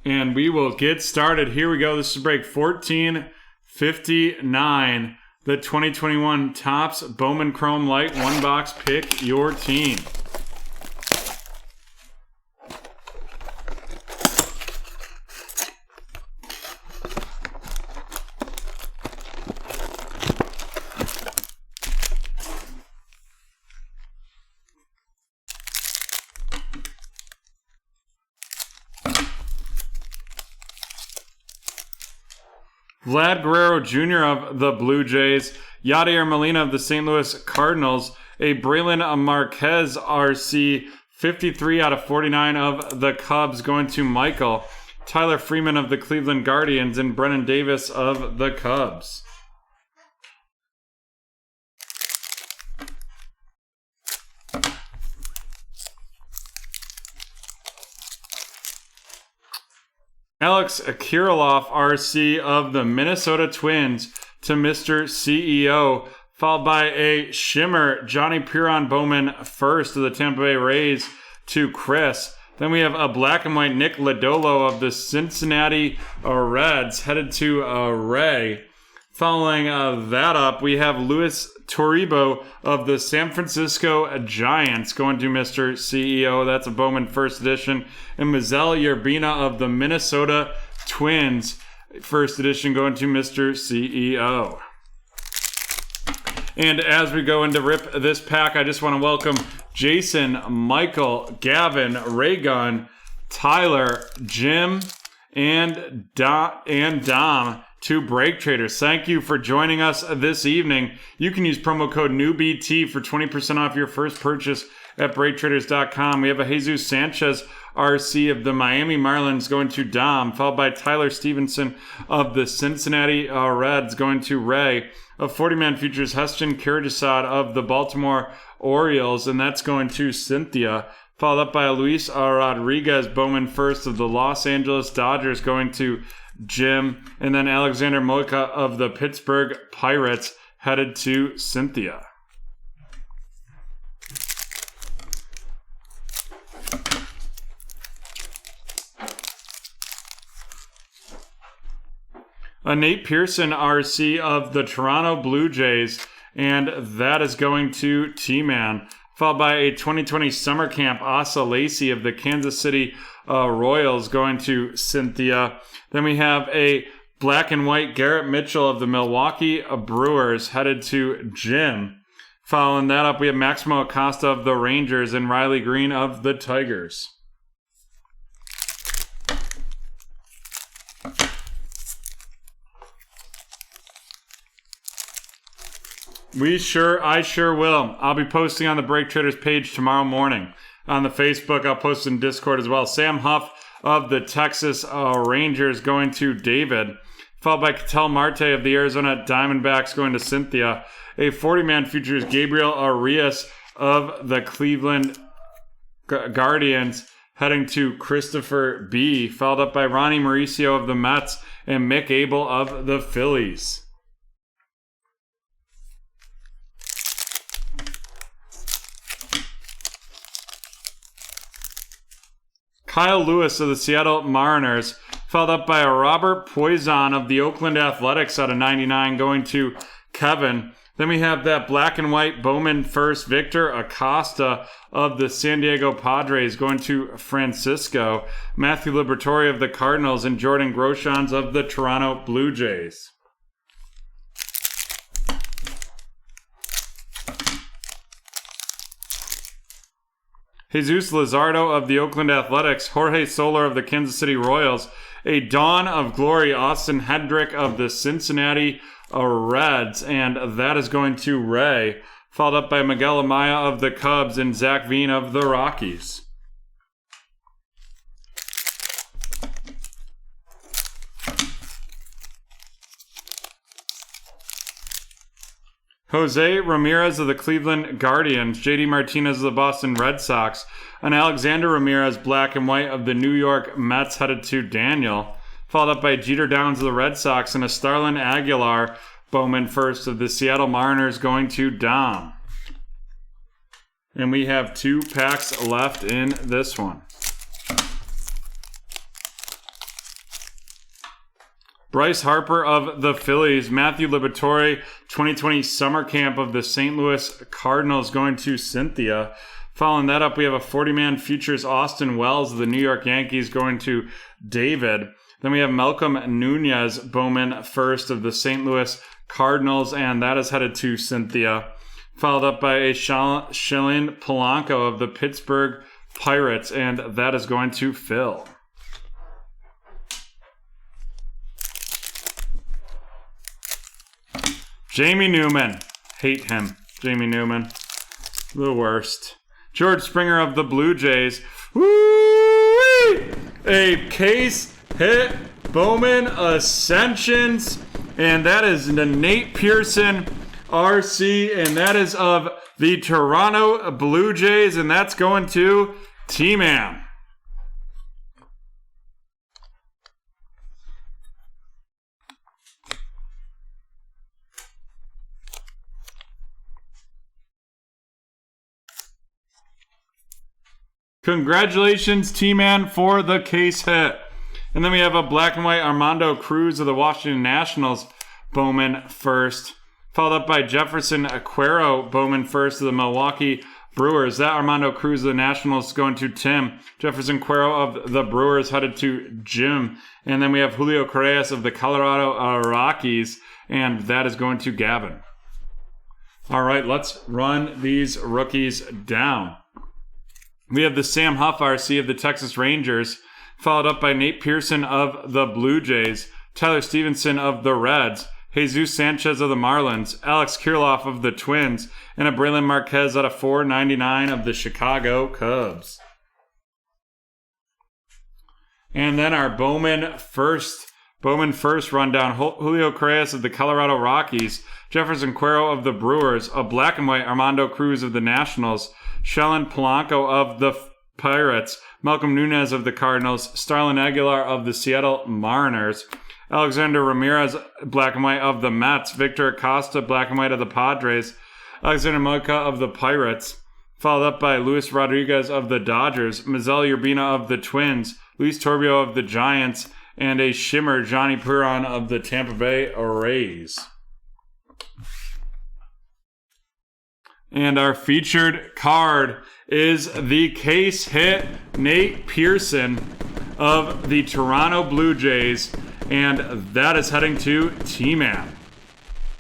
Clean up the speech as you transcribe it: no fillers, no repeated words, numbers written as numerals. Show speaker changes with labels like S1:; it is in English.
S1: And we will get started. Here we go. This is break 1459. The 2021 Topps Bowman Chrome Lite one box. Pick your team. Vlad Guerrero Jr. of the Blue Jays, Yadier Molina of the St. Louis Cardinals, a Braylon Marquez RC, 53 out of 49 of the Cubs going to Michael, Tyler Freeman of the Cleveland Guardians, and Brennan Davis of the Cubs. Alex Kirilloff, RC of the Minnesota Twins to Mr. CEO, followed by a Shimmer Johnny Piron Bowman first of the Tampa Bay Rays to Chris. Then we have a black and white Nick Lodolo of the Cincinnati Reds headed to Ray. Following that up, we have Luis Toribio of the San Francisco Giants going to Mr. CEO. That's a Bowman first edition. And Miguel Urbina of the Minnesota Twins first edition going to Mr. CEO. And as we go into rip this pack, I just want to welcome Jason, Michael, Gavin, Raygun, Tyler, Jim, and Dom to BreakTraders. Thank you for joining us this evening. You can use promo code NEWBT for 20% off your first purchase at BreakTraders.com. We have a Jesus Sanchez RC of the Miami Marlins going to Dom, followed by Tyler Stevenson of the Cincinnati Reds going to Ray. A 40-man futures Heston Kyrgyzstan of the Baltimore Orioles, and that's going to Cynthia. Followed up by Luis Rodriguez Bowman first of the Los Angeles Dodgers going to Jim, and then Alexander Moika of the Pittsburgh Pirates headed to Cynthia. A Nate Pearson RC of the Toronto Blue Jays, and that is going to T-Man. Followed by a 2020 Summer Camp Asa Lacy of the Kansas City Royals going to Cynthia. Then we have a black and white Garrett Mitchell of the Milwaukee Brewers headed to Jim. Following that up, we have Maximo Acosta of the Rangers and Riley Green of the Tigers. I sure will. I'll be posting on the BreakTraders page tomorrow morning. On the Facebook, I'll post in Discord as well. Sam Huff of the Texas Rangers going to David. Followed by Ketel Marte of the Arizona Diamondbacks going to Cynthia. A 40-man futures Gabriel Arias of the Cleveland Guardians heading to Christopher B. Followed up by Ronnie Mauricio of the Mets and Mick Abel of the Phillies. Kyle Lewis of the Seattle Mariners, followed up by a Robert Poison of the Oakland Athletics out of 99 going to Kevin. Then we have that black and white Bowman first, Victor Acosta of the San Diego Padres going to Francisco. Matthew Liberatore of the Cardinals and Jordan Groshans of the Toronto Blue Jays. Jesus Luzardo of the Oakland Athletics, Jorge Soler of the Kansas City Royals, a Dawn of Glory Austin Hendrick of the Cincinnati Reds, and that is going to Ray, followed up by Miguel Amaya of the Cubs and Zach Veen of the Rockies. Jose Ramirez of the Cleveland Guardians, JD Martinez of the Boston Red Sox, an Alexander Ramirez black and white of the New York Mets headed to Daniel, followed up by Jeter Downs of the Red Sox and a Starlin Aguilar Bowman first of the Seattle Mariners going to Dom. And we have 2 packs left in this one. Bryce Harper of the Phillies. Matthew Liberatore, 2020 summer camp of the St. Louis Cardinals, going to Cynthia. Following that up, we have a 40-man futures Austin Wells of the New York Yankees going to David. Then we have Malcolm Nunez, Bowman first of the St. Louis Cardinals, and that is headed to Cynthia. Followed up by a Shilin Polanco of the Pittsburgh Pirates, and that is going to Phil. Jamie Newman. Hate him. Jamie Newman. The worst. George Springer of the Blue Jays. Woo-wee! A case hit. Bowman Ascensions. And that is the Nate Pearson RC. And that is of the Toronto Blue Jays. And that's going to T-Man. Congratulations, T-Man, for the case hit. And then we have a black and white Armando Cruz of the Washington Nationals, Bowman first. Followed up by Jefferson Aquero, Bowman first of the Milwaukee Brewers. That Armando Cruz of the Nationals going to Tim. Jefferson Aquero of the Brewers headed to Jim. And then we have Julio Correas of the Colorado Rockies, and that is going to Gavin. All right, let's run these rookies down. We have the Sam Huff RC of the Texas Rangers, followed up by Nate Pearson of the Blue Jays, Tyler Stevenson of the Reds, Jesus Sanchez of the Marlins, Alex Kirilloff of the Twins, and a Braylon Marquez out of 499 of the Chicago Cubs. And then our Bowman first rundown, Julio Correas of the Colorado Rockies, Jefferson Aquero of the Brewers, a black and white Armando Cruz of the Nationals, Shellen Polanco of the Pirates, Malcolm Nunez of the Cardinals, Starlin Aguilar of the Seattle Mariners, Alexander Ramirez, black and white of the Mets, Victor Acosta, black and white of the Padres, Alexander Moika of the Pirates, followed up by Luis Rodriguez of the Dodgers, Miguel Urbina of the Twins, Luis Toribio of the Giants, and a shimmer Johnny Perron of the Tampa Bay Rays. And our featured card is the case hit Nate Pearson of the Toronto Blue Jays, and that is heading to T-Man.